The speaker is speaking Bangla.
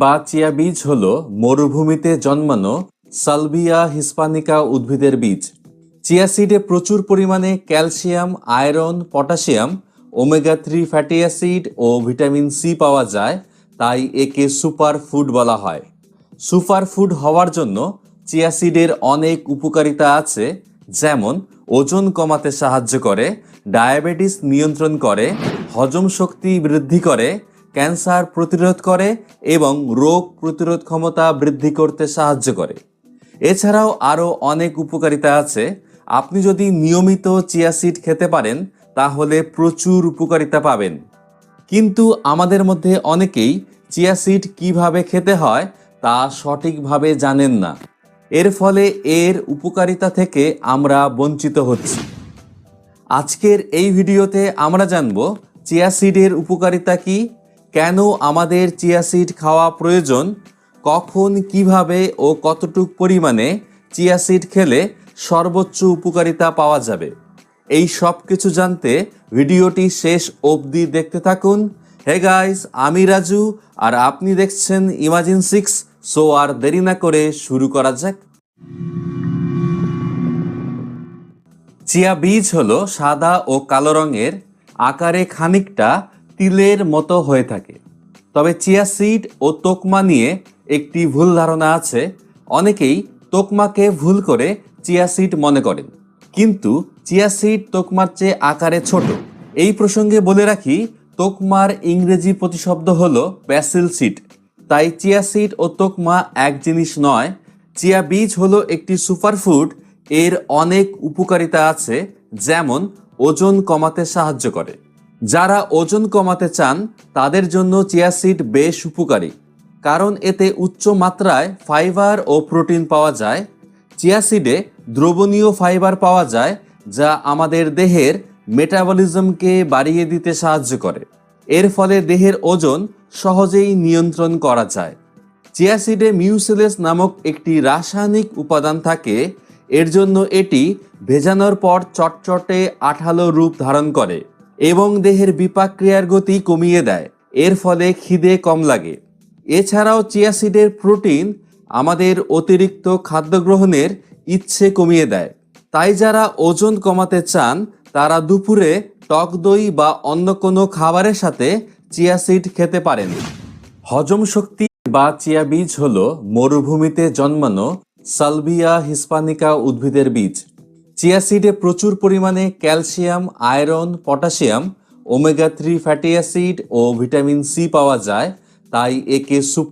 বা চিয়া বীজ হল মরুভূমিতে জন্মানো সালভিয়া হিসপানিকা উদ্ভিদের বীজ। চিয়া সিডে প্রচুর পরিমাণে calcium, iron, potassium, omega three fatty acid ও ভিটামিন সি পাওয়া যায়, তাই একে সুপার ফুড বলা হয়। সুপার ফুড হওয়ার জন্য চিয়া সিডের অনেক উপকারিতা আছে, যেমন ওজন কমাতে সাহায্য করে, ডায়াবেটিস নিয়ন্ত্রণ করে, হজম শক্তি বৃদ্ধি করে, ক্যান্সার প্রতিরোধ করে এবং রোগ প্রতিরোধ ক্ষমতা বৃদ্ধি করতে সাহায্য করে। এছাড়াও আরও অনেক উপকারিতা আছে। আপনি যদি নিয়মিত চিয়া সিড খেতে পারেন তাহলে প্রচুর উপকারিতা পাবেন। কিন্তু আমাদের মধ্যে অনেকেই চিয়া সিড কিভাবে খেতে হয় তা সঠিকভাবে জানেন না। এর ফলে এর উপকারিতা থেকে আমরা বঞ্চিত হচ্ছি। আজকের এই ভিডিওতে আমরা জানব চিয়া সিডের উপকারিতা কি, কেন আমাদের চিয়া সিড খাওয়া প্রয়োজন, কখন, কিভাবে ও কতটুক পরিমাণে চিয়া সিড খেলে সর্বোচ্চ উপকারিতা পাওয়া যাবে। এই সব কিছু জানতে ভিডিওটি শেষ অবধি দেখতে থাকুন। হে গাইস, আমি রাজু আর আপনি দেখছেন ইমাজিন 6। সো আর দেরি না করে শুরু করা যাক। চিয়া বীজ হলো সাদা ও কালো রঙের, আকারে খানিকটা তিলের মতো হয়ে থাকে। তবে চিয়া সিড ও তোকমা নিয়ে একটি ভুল ধারণা আছে। অনেকেই তোকমাকে ভুল করে চিয়া সিড মনে করেন, কিন্তু চিয়া সিড তোকমার চেয়ে আকারে ছোট। এই প্রসঙ্গে বলে রাখি, তোকমার ইংরেজি প্রতিশব্দ হলো ব্যাসিল সিড, তাই চিয়া সিড ও তোকমা এক জিনিস নয়। চিয়া বীজ হলো একটি সুপারফুড। এর অনেক উপকারিতা আছে, যেমন ওজন কমাতে সাহায্য করে। যারা ওজন কমাতে চান তাদের জন্য চিয়া সিড বেশ উপকারী, কারণ এতে উচ্চ মাত্রায় ফাইবার ও প্রোটিন পাওয়া যায়। চিয়া সিডে দ্রবণীয় ফাইবার পাওয়া যায়, যা আমাদের দেহের মেটাবলিজমকে বাড়িয়ে দিতে সাহায্য করে। এর ফলে দেহের ওজন সহজেই নিয়ন্ত্রণ করা যায়। চিয়া সিডে মিউসিলেস নামক একটি রাসায়নিক উপাদান থাকে। এর জন্য এটি ভেজানোর পর চটচটে আঠালো রূপ ধারণ করে এবং দেহের বিপাক ক্রিয়ার গতি কমিয়ে দেয়। এর ফলে খিদে কম লাগে। এছাড়াও চিয়া সিডের প্রোটিন আমাদের অতিরিক্ত খাদ্য গ্রহণের ইচ্ছে কমিয়ে দেয়। তাই যারা ওজন কমাতে চান তারা দুপুরে টক দই বা অন্য কোনো খাবারের সাথে চিয়া সিড খেতে পারেন। হজম শক্তি বা চিয়া বীজ হলো মরুভূমিতে জন্মানো সালভিয়া হিসপানিকা উদ্ভিদের বীজ। চিয়া সিডে প্রচুর পরিমাণে calcium, iron, potassium, omega three fatty acid ও ভিটামিন সি পাওয়া যায়, তাই একে সুপার